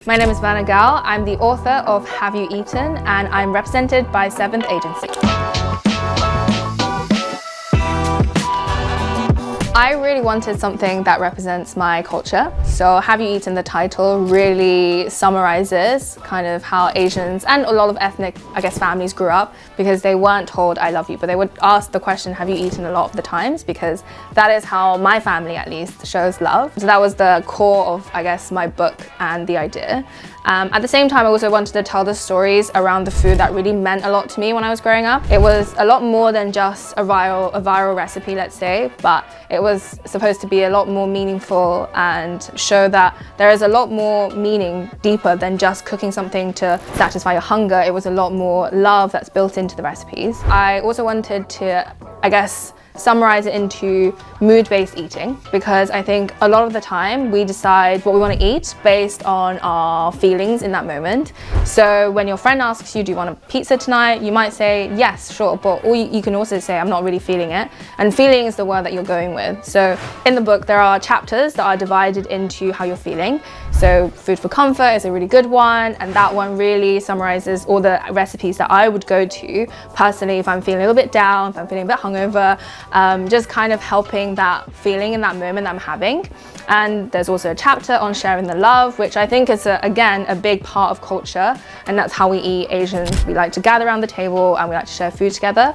My name is Verna. I'm the author of Have You Eaten, and I'm represented by 7th Agency. I really wanted something that represents my culture. So Have You Eaten, the title, really summarizes kind of how Asians and a lot of ethnic, families grew up, because they weren't told I love you, but they would ask the question, have you eaten, a lot of the times, because that is how my family at least shows love. So that was the core of, my book and the idea. At the same time, I also wanted to tell the stories around the food that really meant a lot to me when I was growing up. It was a lot more than just a viral recipe, let's say, but it was supposed to be a lot more meaningful and show that there is a lot more meaning deeper than just cooking something to satisfy your hunger. It was a lot more love that's built into the recipes. I also wanted to, summarize it into mood-based eating, because I think a lot of the time we decide what we want to eat based on our feelings in that moment. So when your friend asks you, do you want a pizza tonight? You might say, yes, sure, but or you can also say, I'm not really feeling it. And feeling is the word that you're going with. So in the book, there are chapters that are divided into how you're feeling. So food for comfort is a really good one, and that one really summarizes all the recipes that I would go to personally if I'm feeling a little bit down, if I'm feeling a bit hungover, just kind of helping that feeling in that moment that I'm having. And there's also a chapter on sharing the love, which I think is, again, a big part of culture, and that's how we eat. Asians, we like to gather around the table and we like to share food together.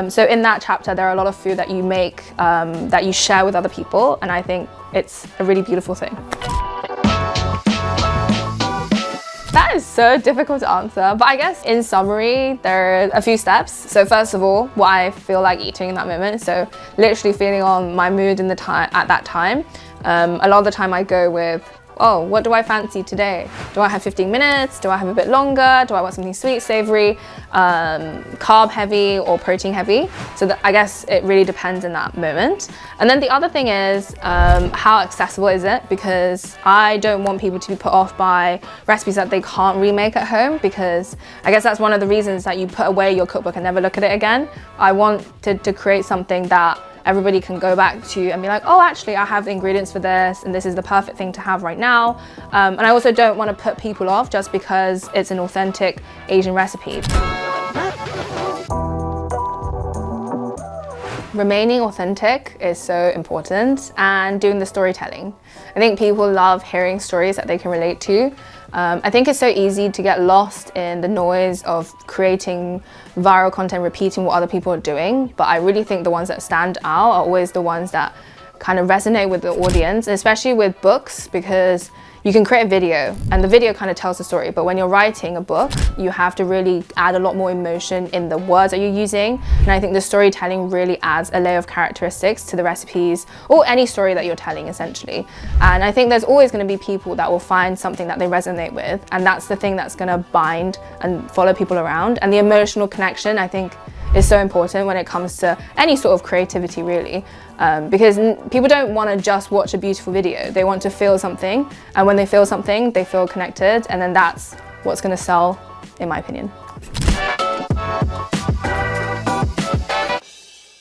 So in that chapter, there are a lot of food that you make, that you share with other people, and I think it's a really beautiful thing. That is so difficult to answer, but I guess in summary, there are a few steps. So first of all, what I feel like eating in that moment. So literally feeling on my mood at that time. A lot of the time I go with, oh, what do I fancy today? Do I have 15 minutes? Do I have a bit longer? Do I want something sweet, savory, carb heavy or protein heavy? So that, I guess it really depends in that moment. And then the other thing is, how accessible is it? Because I don't want people to be put off by recipes that they can't remake at home, because I guess that's one of the reasons that you put away your cookbook and never look at it again. I wanted to create something that everybody can go back to and be like, oh, actually, I have the ingredients for this, and this is the perfect thing to have right now. And I also don't want to put people off just because it's an authentic Asian recipe. Remaining authentic is so important, and doing the storytelling. I think people love hearing stories that they can relate to. I think it's so easy to get lost in the noise of creating viral content, repeating what other people are doing, but I really think the ones that stand out are always the ones that kind of resonate with the audience, especially with books, because you can create a video and the video kind of tells the story, but when you're writing a book, you have to really add a lot more emotion in the words that you're using. And I think the storytelling really adds a layer of characteristics to the recipes, or any story that you're telling, essentially. And I think there's always going to be people that will find something that they resonate with, and that's the thing that's going to bind and follow people around. And the emotional connection, I think, is so important when it comes to any sort of creativity, really, because people don't want to just watch a beautiful video. They want to feel something, and when they feel something, they feel connected, and then that's what's going to sell, in my opinion.